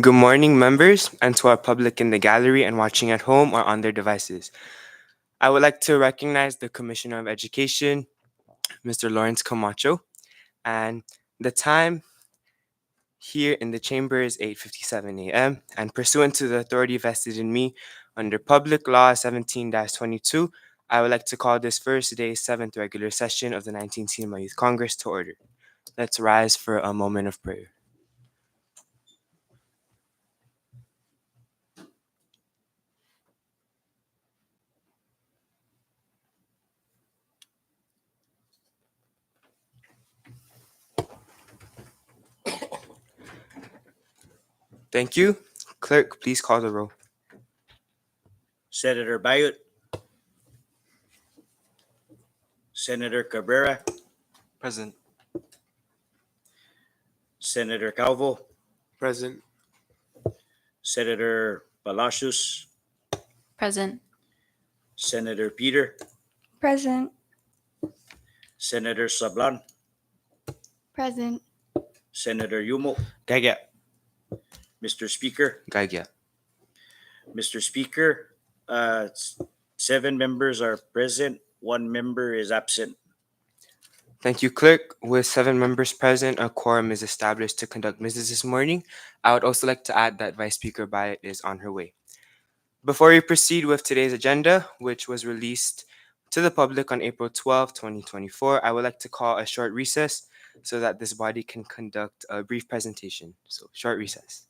Good morning, members, and to our public in the gallery and watching at home or on their devices. I would like to recognize the Commissioner of Education, Mr. Lawrence Camacho, and the time here in the chamber is 8:57 a.m. and pursuant to the authority vested in me under Public Law 17-22, I would like to call this first day's seventh regular session of the 19th Cinema Youth Congress to order. Let's rise for a moment of prayer. Thank you. Clerk, please call the roll. Senator Bayut, Senator Cabrera, Present. Senator Calvo, Present. Senator Palacios, Present. Senator Peter, Present. Senator Sablan, Present. Senator Yumo, Gagya. Mr. Speaker. Gagya. Mr. Speaker, 7 members are present, 1 member is absent. Thank you, Clerk. With 7 members present, a quorum is established to conduct business this morning. I would also like to add that Vice Speaker Bayat is on her way. Before we proceed with today's agenda, which was released to the public on April 12, 2024, I would like to call a short recess so that this body can conduct a brief presentation. So, short recess.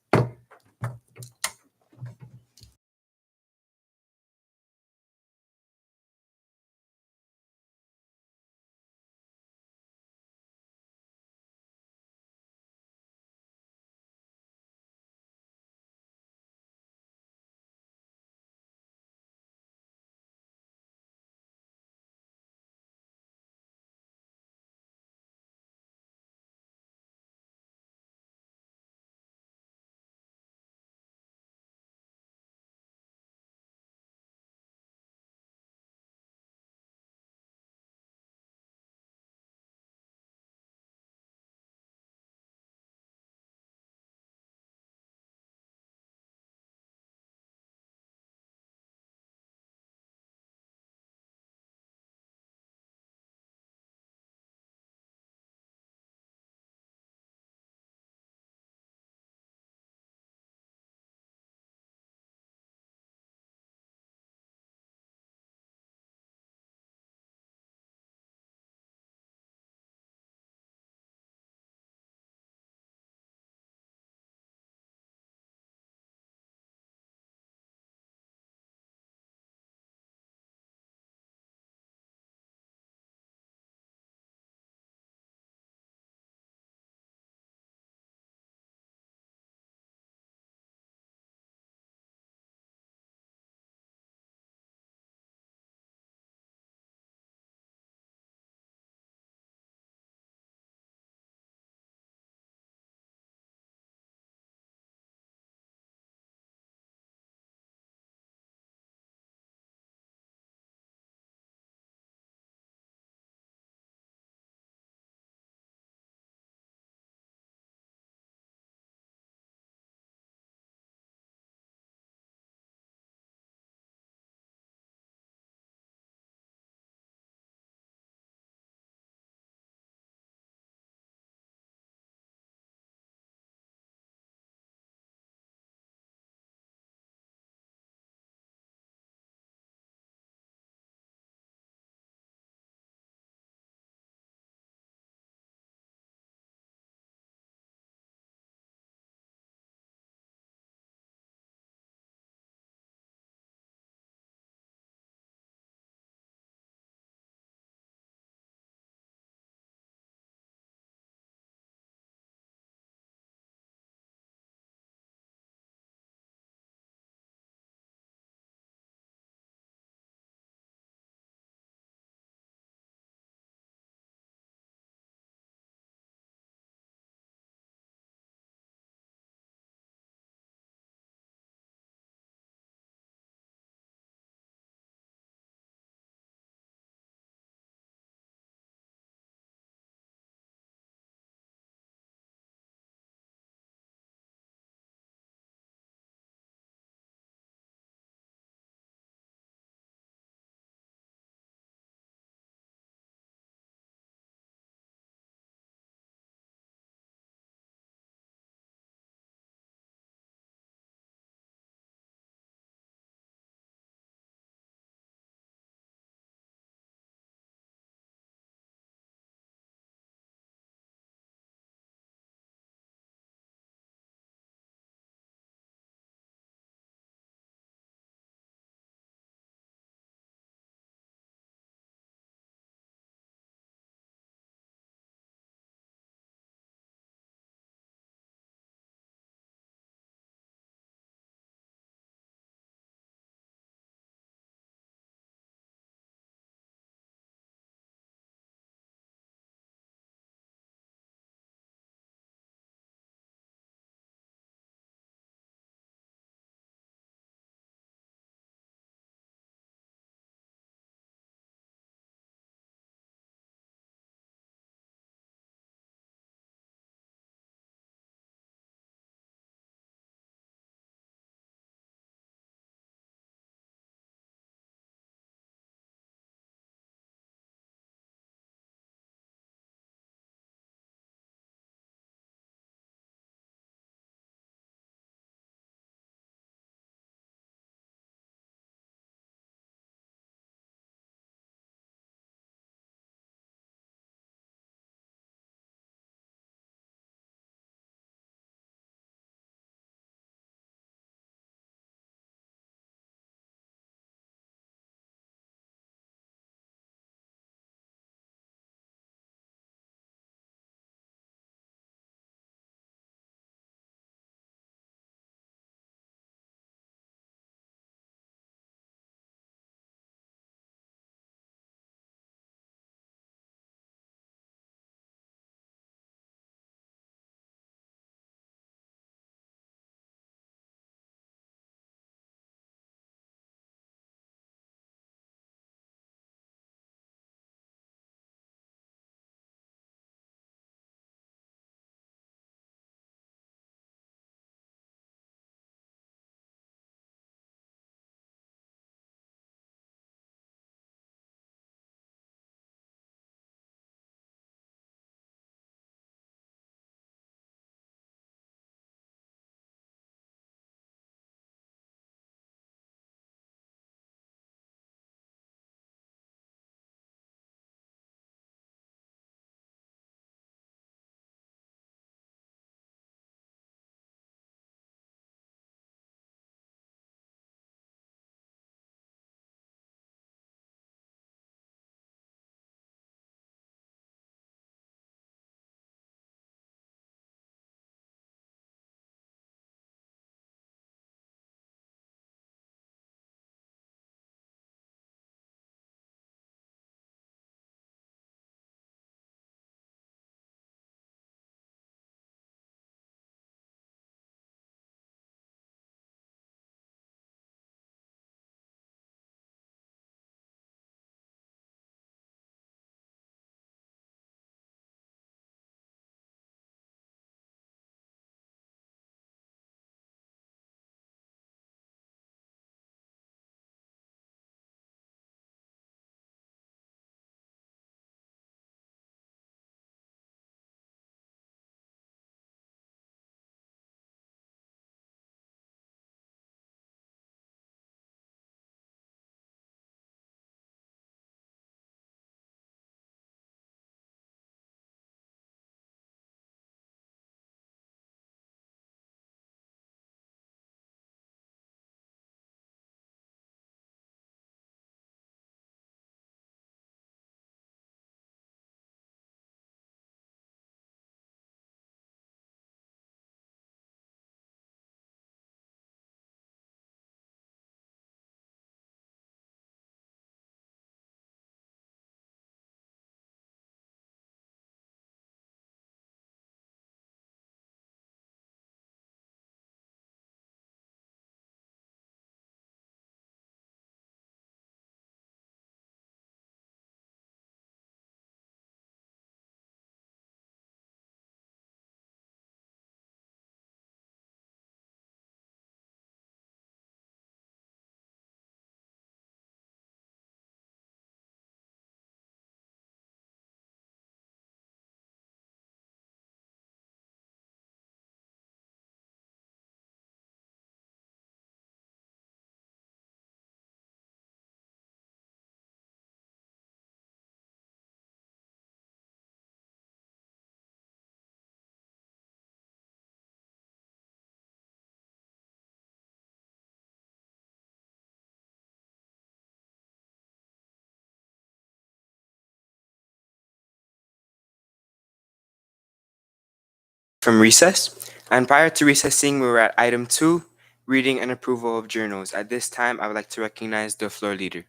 from recess. And prior to recessing, we were at item 2, reading and approval of journals. At this time, I would like to recognize the floor leader.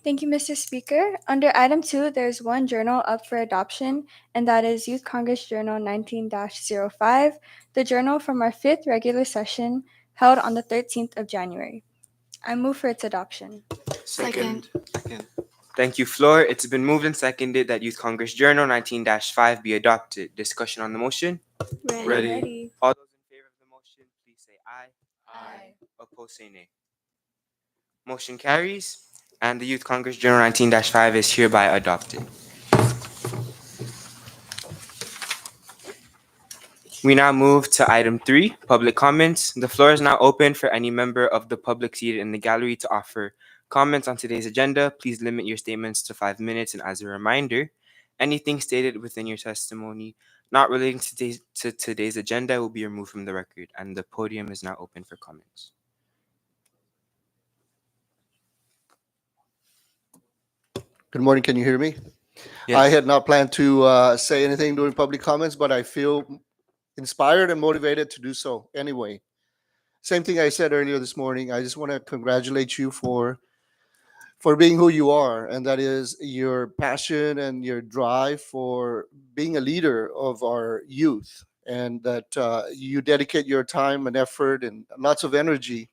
Thank you, Mr. Speaker. Under item 2, there's one journal up for adoption, and that is Youth Congress Journal 19-05, the journal from our 5th regular session held on the 13th of January. I move for its adoption. Second. Thank you, Floor. It's been moved and seconded that Youth Congress Journal 19-5 be adopted. Discussion on the motion? Ready. All those in favor of the motion, please say aye. Aye. Opposed, say nay. Motion carries, and the Youth Congress Journal 19-5 is hereby adopted. We now move to item 3, public comments. The floor is now open for any member of the public seated in the gallery to offer comments on today's agenda. Please limit your statements to 5 minutes, and as a reminder, anything stated within your testimony not relating to today's agenda will be removed from the record, and the podium is now open for comments. Good morning. Can you hear me? Yes. I had not planned to say anything during public comments, but I feel inspired and motivated to do so anyway. Same thing I said earlier this morning. I just want to congratulate you for being who you are, and that is your passion and your drive for being a leader of our youth, and that you dedicate your time and effort and lots of energy,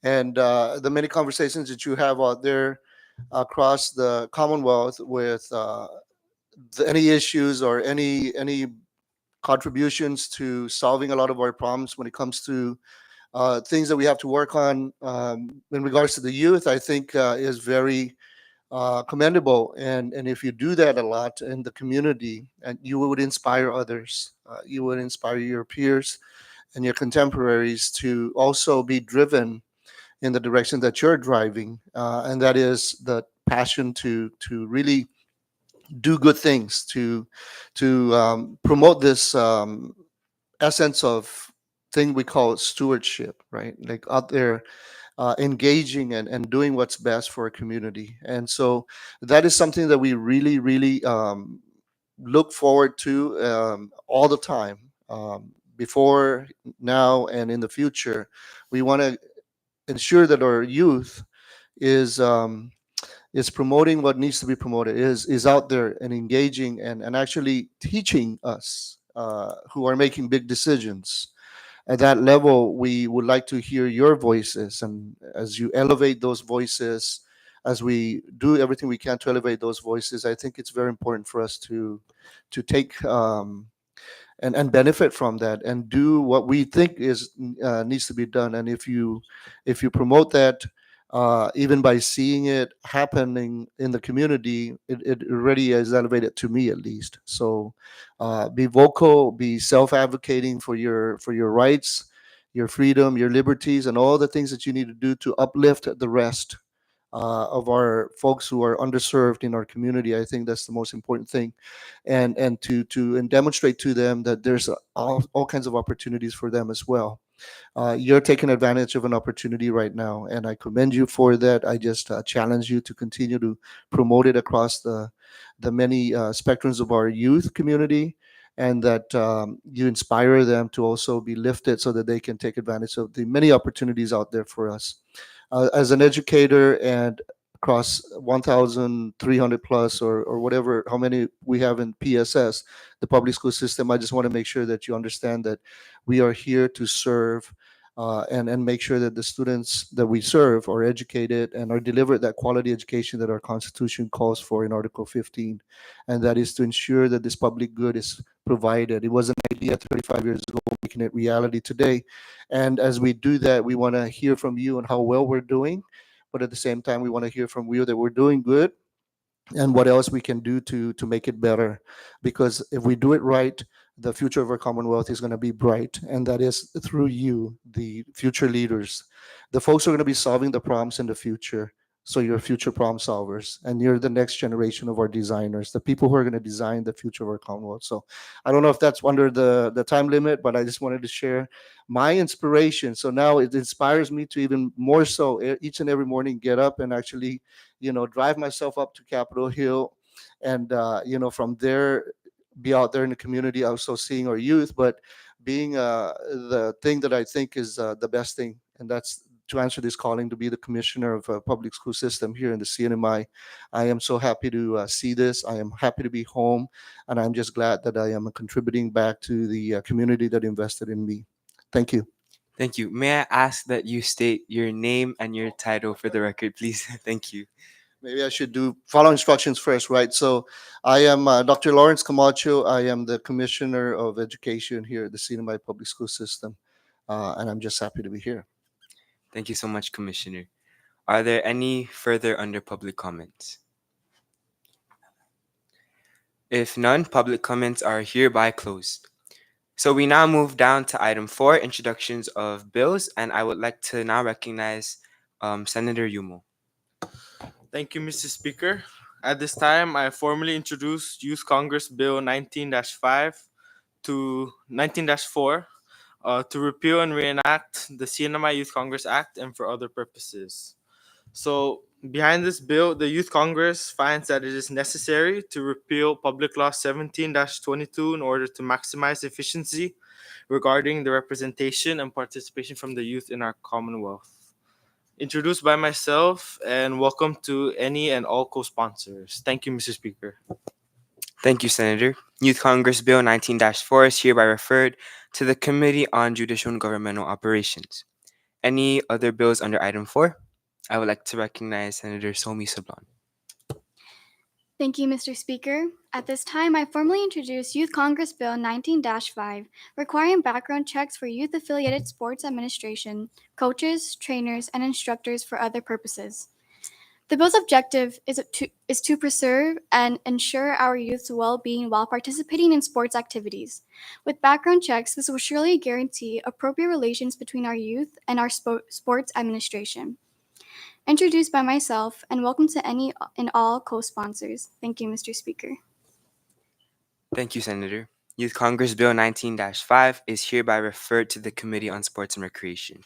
and the many conversations that you have out there across the Commonwealth with any issues or any contributions to solving a lot of our problems when it comes to things that we have to work on in regards to the youth, I think is very commendable. And if you do that a lot in the community, and you would inspire others, you would inspire your peers and your contemporaries to also be driven in the direction that you're driving, and that is the passion to really do good things, to promote this essence of thing we call stewardship, right? Like out there engaging and doing what's best for a community. And so that is something that we really, really look forward to all the time, before, now, and in the future. We want to ensure that our youth is promoting what needs to be promoted, is out there and engaging and actually teaching us who are making big decisions. At that level, we would like to hear your voices, and as you elevate those voices, as we do everything we can to elevate those voices, I think it's very important for us to take and benefit from that and do what we think is needs to be done. And if you promote that, even by seeing it happening in the community, it already is elevated to me, at least. So be vocal, be self-advocating for your rights, your freedom, your liberties, and all the things that you need to do to uplift the rest of our folks who are underserved in our community. I think that's the most important thing, and to demonstrate to them that there's all kinds of opportunities for them as well. You're taking advantage of an opportunity right now, and I commend you for that. I just challenge you to continue to promote it across the many spectrums of our youth community, and that you inspire them to also be lifted so that they can take advantage of the many opportunities out there for us. As an educator and across 1,300 plus or whatever, how many we have in PSS, the public school system, I just want to make sure that you understand that we are here to serve and make sure that the students that we serve are educated and are delivered that quality education that our Constitution calls for in Article 15. And that is to ensure that this public good is provided. It was an idea 35 years ago, making it reality today. And as we do that, we want to hear from you on how well we're doing. But at the same time, we want to hear from you that we're doing good and what else we can do to make it better. Because if we do it right, the future of our Commonwealth is going to be bright, and that is through you, the future leaders, the folks who are going to be solving the problems in the future. So you're future problem solvers, and you're the next generation of our designers, the people who are going to design the future of our Commonwealth. So I don't know if that's under the time limit, but I just wanted to share my inspiration. So now it inspires me to even more so each and every morning get up and actually, drive myself up to Capitol Hill, and from there be out there in the community, also seeing our youth, but being the thing that I think is the best thing, and that's to answer this calling to be the commissioner of public school system here in the CNMI. I am so happy to see this. I am happy to be home, and I'm just glad that I am contributing back to the community that invested in me. Thank you. Thank you. May I ask that you state your name and your title for the record, please? Thank you. Maybe I should do follow instructions first, right? So I am Dr. Lawrence Camacho. I am the Commissioner of Education here at the CNMI Public School System, and I'm just happy to be here. Thank you so much, Commissioner. Are there any further under public comments? If none, public comments are hereby closed. So we now move down to item 4, introductions of bills, and I would like to now recognize Senator Yumo. Thank you, Mr. Speaker. At this time, I formally introduce Youth Congress Bill 19-5 to 19-4 to repeal and reenact the CNMI Youth Congress Act and for other purposes. So, behind this bill, the Youth Congress finds that it is necessary to repeal Public Law 17-22 in order to maximize efficiency regarding the representation and participation from the youth in our Commonwealth. Introduced by myself, and welcome to any and all co-sponsors. Thank you, Mr. Speaker. Thank you, Senator. Youth Congress Bill 19-4 is hereby referred to the Committee on Judicial and Governmental Operations. Any other bills under item 4? I would like to recognize Senator Somi Sablan. Thank you, Mr. Speaker. At this time, I formally introduce Youth Congress Bill 19-5, requiring background checks for youth-affiliated sports administration, coaches, trainers, and instructors for other purposes. The bill's objective is to preserve and ensure our youth's well-being while participating in sports activities. With background checks, this will surely guarantee appropriate relations between our youth and our sports administration. Introduced by myself, and welcome to any and all co-sponsors. Thank you, Mr. Speaker. Thank you, Senator. Youth Congress Bill 19-5 is hereby referred to the Committee on Sports and Recreation.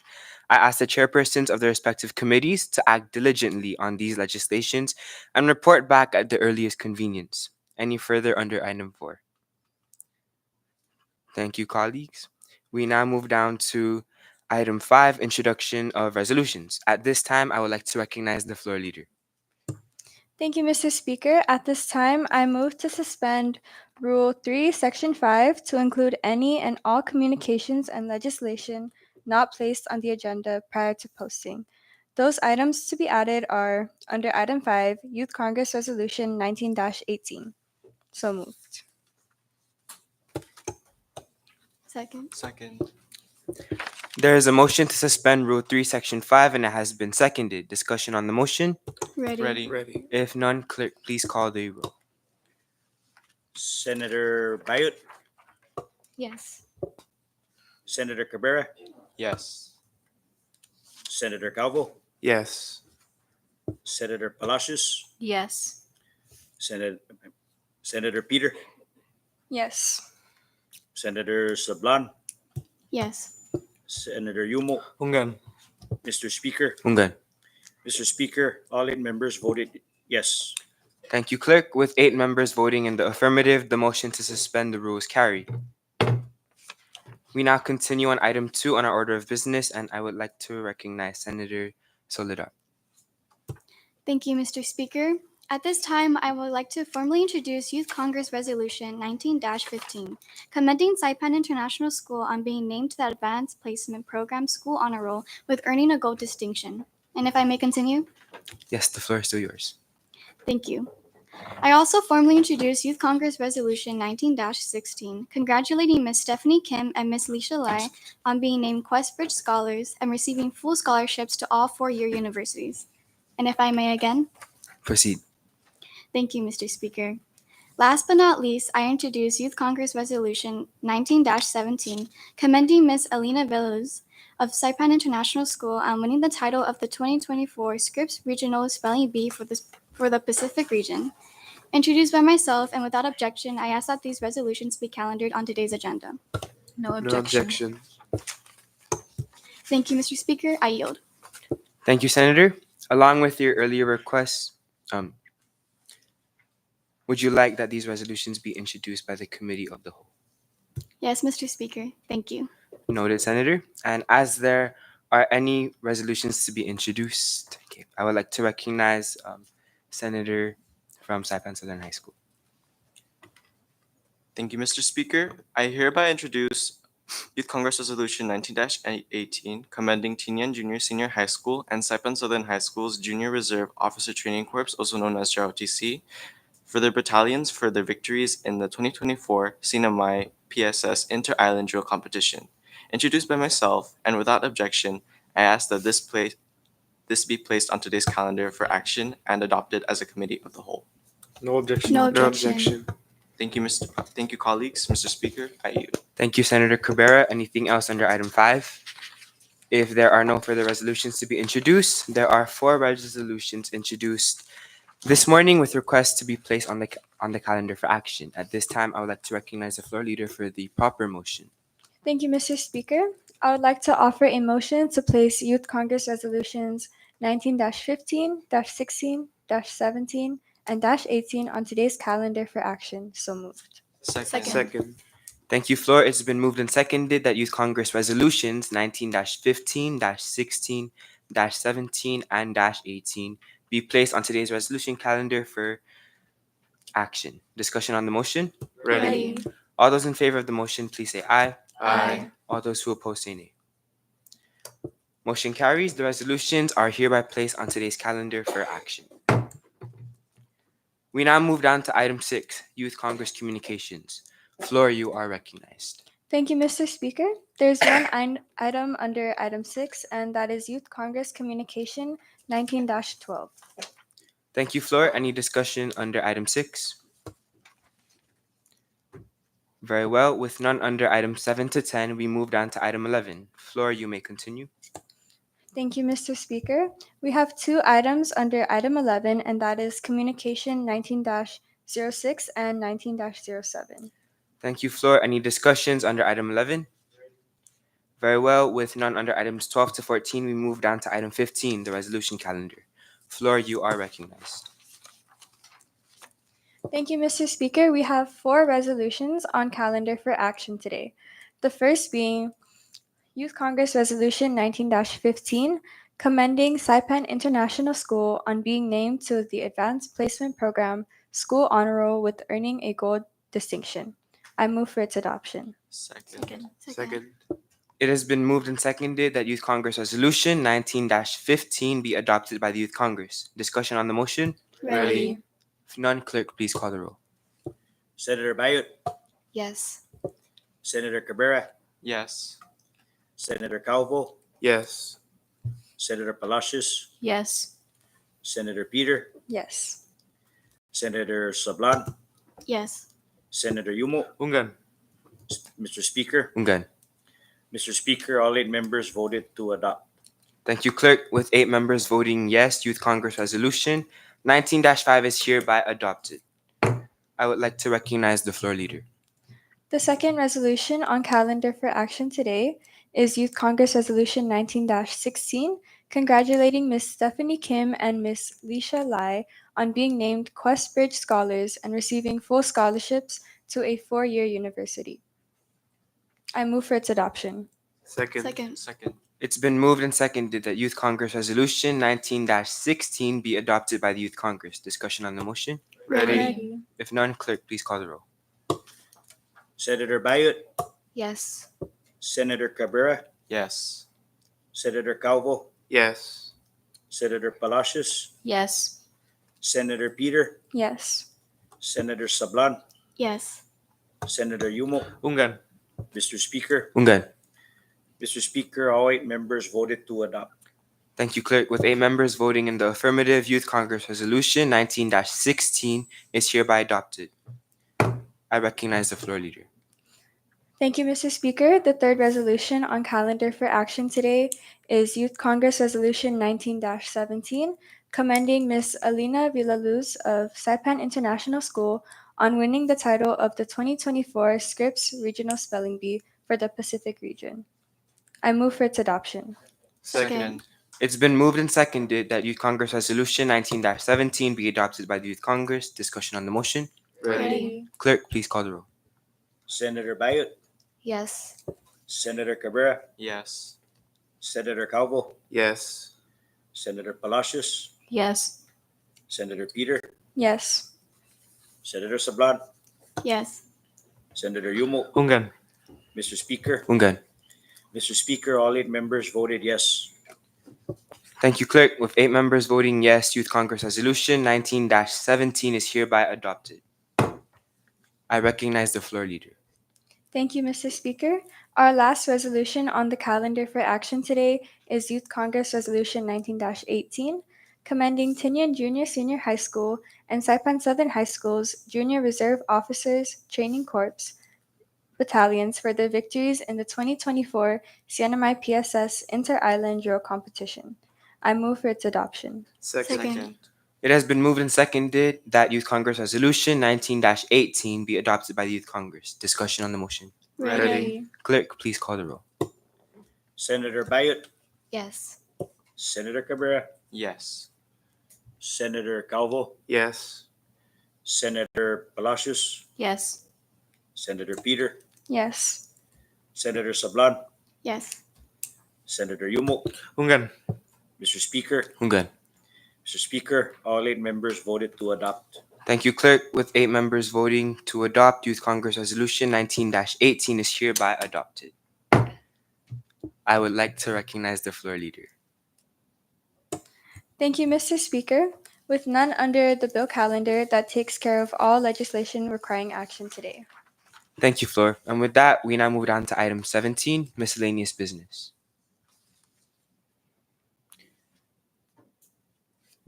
I ask the chairpersons of the respective committees to act diligently on these legislations and report back at the earliest convenience. Any further under item 4? Thank you, colleagues. We now move down to item 5, introduction of resolutions. At this time, I would like to recognize the floor leader. Thank you, Mr. Speaker. At this time, I move to suspend Rule 3, Section 5 to include any and all communications and legislation not placed on the agenda prior to posting. Those items to be added are under item 5, Youth Congress Resolution 19-18. So moved. Second. There is a motion to suspend Rule 3, Section 5, and it has been seconded. Discussion on the motion? Ready. If none, clerk, please call the roll. Senator Bayot, Yes. Senator Cabrera, Yes. Senator Calvo, Yes. Senator Palacios, Yes. Senator Peter, Yes. Senator Sablan, Yes. Senator Yumo, Hungan. Mr. Speaker. Ungan. Mr. Speaker, all 8 members voted yes. Thank you, clerk. With 8 members voting in the affirmative, the motion to suspend the rule is carried. We now continue on item 2 on our order of business, and I would like to recognize Senator Soledad. Thank you, Mr. Speaker. At this time, I would like to formally introduce Youth Congress Resolution 19-15, commending Saipan International School on being named to the Advanced Placement Program School Honor Roll with earning a gold distinction. And if I may continue? Yes, the floor is still yours. Thank you. I also formally introduce Youth Congress Resolution 19-16, congratulating Ms. Stephanie Kim and Ms. Leisha Lai on being named Questbridge Scholars and receiving full scholarships to all 4-year universities. And if I may again? Proceed. Thank you, Mr. Speaker. Last but not least, I introduce Youth Congress Resolution 19-17, commending Ms. Alina Veloz of Saipan International School on winning the title of the 2024 Scripps Regional Spelling Bee for the Pacific region. Introduced by myself and without objection, I ask that these resolutions be calendared on today's agenda. No objection. Thank you, Mr. Speaker. I yield. Thank you, Senator. Along with your earlier request, Would you like that these resolutions be introduced by the Committee of the Whole? Yes, Mr. Speaker. Thank you. Noted, Senator. And as there are any resolutions to be introduced, okay, I would like to recognize Senator from Saipan Southern High School. Thank you, Mr. Speaker. I hereby introduce Youth Congress Resolution 19-18, commending Tinian Junior Senior High School and Saipan Southern High School's Junior Reserve Officer Training Corps, also known as JROTC, for their battalions for their victories in the 2024 Sinamai PSS Inter-Island Drill Competition. Introduced by myself, and without objection, I ask that this be placed on today's calendar for action and adopted as a committee of the whole. No objection. No objection. Thank you, colleagues. Mr. Speaker, I yield. Thank you, Senator Cabrera. Anything else under item 5? If there are no further resolutions to be introduced, there are 4 resolutions introduced this morning with requests to be placed on the calendar for action. At this time, I would like to recognize the floor leader for the proper motion. Thank you, Mr. Speaker. I would like to offer a motion to place Youth Congress Resolutions 19-15, -16, -17, and -18 on today's calendar for action. So moved. Second. Thank you, Floor. It's been moved and seconded that Youth Congress Resolutions 19-15, -16, -17, and -18 be placed on today's resolution calendar for action. Discussion on the motion? Ready. All those in favor of the motion, please say aye. Aye. All those who oppose say nay. Motion carries. The resolutions are hereby placed on today's calendar for action. We now move down to item 6, Youth Congress Communications. Floor, you are recognized. Thank you, Mr. Speaker. There's one item under item 6, and that is Youth Congress Communication 19-12. Thank you, Floor. Any discussion under item 6? Very well. With none under item 7 to 10, we move down to item 11. Floor, you may continue. Thank you, Mr. Speaker. We have 2 items under item 11, and that is Communication 19-06 and 19-07. Thank you, Floor. Any discussions under item 11? Very well. With none under items 12 to 14, we move down to item 15, the resolution calendar. Floor, you are recognized. Thank you, Mr. Speaker. We have 4 resolutions on calendar for action today. The first being Youth Congress Resolution 19-15, commending Saipan International School on being named to the Advanced Placement Program School Honor Roll with earning a gold distinction. I move for its adoption. Second. It has been moved and seconded that Youth Congress Resolution 19-15 be adopted by the Youth Congress. Discussion on the motion? Ready. If none, clerk, please call the roll. Senator Bayot, Yes. Senator Cabrera, Yes. Senator Calvo, Yes. Senator Palacios, Yes. Senator Peter, Yes. Senator Sablan, Yes. Senator Yumo. Ungan. Mr. Speaker, Ungan. Mr. Speaker, all 8 members voted to adopt. Thank you, clerk. With 8 members voting yes, Youth Congress Resolution 19-5 is hereby adopted. I would like to recognize the floor leader. The second resolution on calendar for action today is Youth Congress Resolution 19-16, congratulating Ms. Stephanie Kim and Ms. Leisha Lai on being named Quest Bridge Scholars and receiving full scholarships to a 4-year university. I move for its adoption. Second. It's been moved and seconded that Youth Congress Resolution 19-16 be adopted by the Youth Congress. Discussion on the motion? Ready. If none, clerk, please call the roll. Senator Bayot, Yes. Senator Cabrera, Yes. Senator Calvo, Yes. Senator Palacios, Yes. Senator Peter, Yes. Senator Sablan, Yes. Senator Yumo. Ungan. Mr. Speaker, Ungan. Mr. Speaker, all 8 members voted to adopt. Thank you, clerk. With 8 members voting in the affirmative, Youth Congress Resolution 19-16 is hereby adopted. I recognize the floor leader. Thank you, Mr. Speaker. The third resolution on calendar for action today is Youth Congress Resolution 19-17, commending Ms. Alina Villaluz of Saipan International School on winning the title of the 2024 Scripps Regional Spelling Bee for the Pacific region. I move for its adoption. Second. It's been moved and seconded that Youth Congress Resolution 19-17 be adopted by the Youth Congress. Discussion on the motion? Ready. Clerk, please call the roll. Senator Bayot, Yes. Senator Cabrera, Yes. Senator Calvo, Yes. Senator Palacios, Yes. Senator Peter, Yes. Senator Sablan, Yes. Senator Yumo, Hungan. Mr. Speaker. Ungan. Mr. Speaker, all 8 members voted yes. Thank you, Clerk. With 8 members voting yes, Youth Congress Resolution 19-17 is hereby adopted. I recognize the floor leader. Thank you, Mr. Speaker. Our last resolution on the calendar for action today is Youth Congress Resolution 19-18, commending Tinian Junior Senior High School and Saipan Southern High School's Junior Reserve Officers Training Corps battalions for their victories in the 2024 CNMI PSS Inter-Island Drill Competition. I move for its adoption. Second. It has been moved and seconded that Youth Congress Resolution 19-18 be adopted by the Youth Congress. Discussion on the motion. Ready. Clerk, please call the roll. Senator Bayot, Yes. Senator Cabrera, Yes. Senator Calvo, Yes. Senator Palacios, Yes. Senator Peter, Yes. Senator Sablan, Yes. Senator Yumo, Hungan. Mr. Speaker. Ungan. Mr. Speaker, all 8 members voted to adopt. Thank you, Clerk. With 8 members voting to adopt Youth Congress Resolution 19-18 is hereby adopted. I would like to recognize the floor leader. Thank you, Mr. Speaker. With none under the bill calendar, that takes care of all legislation requiring action today. Thank you, Floor. And with that, we now move on to item 17, miscellaneous business.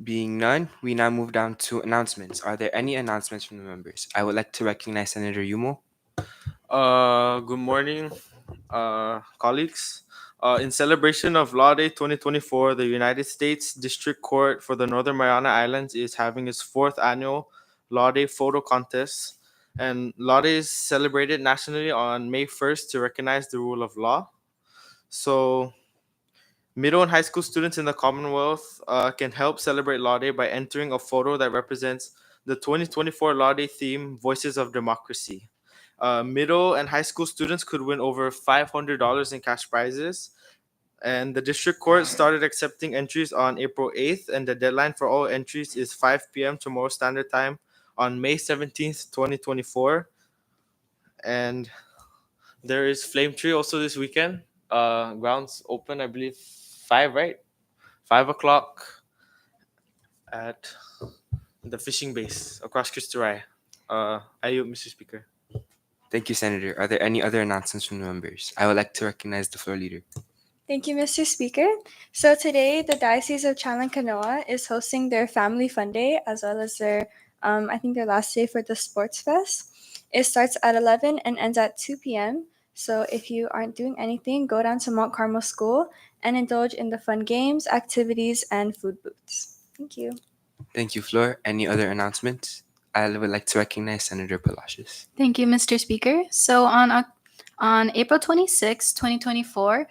Being none, we now move down to announcements. Are there any announcements from the members? I would like to recognize Senator Yumo. Good morning, colleagues. In celebration of Law Day 2024, the United States District Court for the Northern Mariana Islands is having its 4th annual Law Day photo contest. And Law Day is celebrated nationally on May 1st to recognize the rule of law. So middle and high school students in the Commonwealth can help celebrate Law Day by entering a photo that represents the 2024 Law Day theme, Voices of Democracy. Middle and high school students could win over $500 in cash prizes. And the district court started accepting entries on April 8th, and the deadline for all entries is 5 p.m. tomorrow Standard Time on May 17th, 2024. And there is Flame Tree also this weekend. Grounds open, I believe, 5, right? 5 o'clock at the fishing base across Cristoray. Ayo, Mr. Speaker. Thank you, Senator. Are there any other announcements from the members? I would like to recognize the floor leader. Thank you, Mr. Speaker. So today, the Diocese of Chalancanoa is hosting their Family Fun Day as well as their, I think their last day for the Sports Fest. It starts at 11 and ends at 2 p.m. So if you aren't doing anything, go down to Mount Carmel School and indulge in the fun games, activities, and food booths. Thank you. Thank you, Floor. Any other announcements? I would like to recognize Senator Palacios. Thank you, Mr. Speaker. So on April 26, 2024,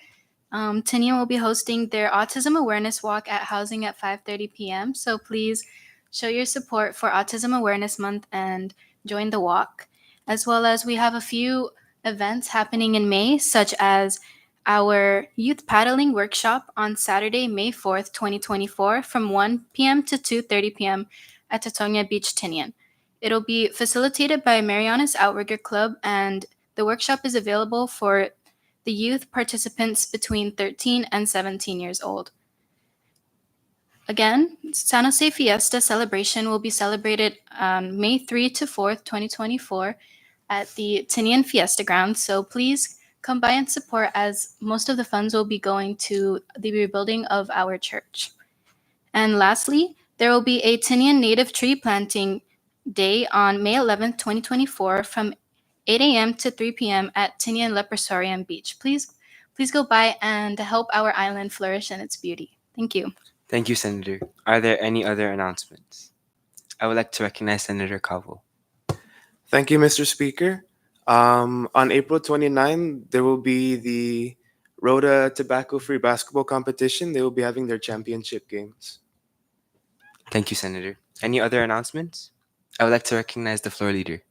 Tinian will be hosting their Autism Awareness Walk at Housing at 5:30 p.m. So please show your support for Autism Awareness Month and join the walk. As well as we have a few events happening in May, such as our youth paddling workshop on Saturday, May 4th, 2024 from 1 p.m. to 2:30 p.m. at Tatonia Beach, Tinian. It'll be facilitated by Marianas Outrigger Club, and the workshop is available for the youth participants between 13 and 17 years old. Again, San Jose Fiesta celebration will be celebrated on May 3 to 4th, 2024 at the Tinian Fiesta Grounds. So please come by and support, as most of the funds will be going to the rebuilding of our church. And lastly, there will be a Tinian native tree planting day on May 11th, 2024 from 8 a.m. to 3 p.m. at Tinian Leprosarium Beach. Please go by and help our island flourish in its beauty. Thank you. Thank you, Senator. Are there any other announcements? I would like to recognize Senator Calvo. Thank you, Mr. Speaker. On April 29, there will be the Rhoda Tobacco-Free Basketball Competition. They will be having their championship games. Thank you, Senator. Any other announcements? I would like to recognize the floor leader.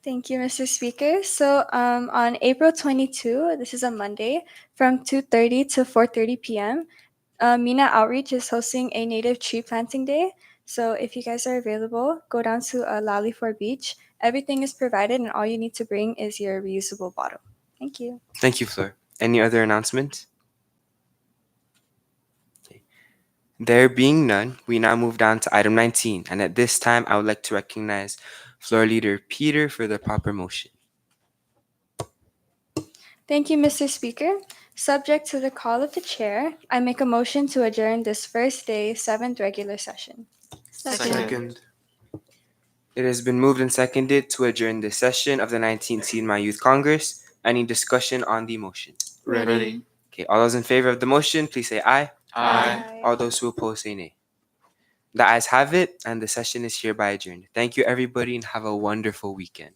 Thank you, Mr. Speaker. So on April 22, this is a Monday, from 2:30 to 4:30 p.m., Mina Outreach is hosting a native tree planting day. So if you guys are available, go down to Lally Ford Beach. Everything is provided, and all you need to bring is your reusable bottle. Thank you. Thank you, Fleur. Any other announcements? Okay. There being none, we now move down to item 19. And at this time, I would like to recognize floor leader Peter for the proper motion. Thank you, Mr. Speaker. Subject to the call of the chair, I make a motion to adjourn this first day, 7th regular session. Second. It has been moved and seconded to adjourn this session of the 19th CNMI Youth Congress. Any discussion on the motion? Ready. Okay, all those in favor of the motion, please say aye. Aye. All those who oppose say nay. The ayes have it, and the session is hereby adjourned. Thank you, everybody, and have a wonderful weekend.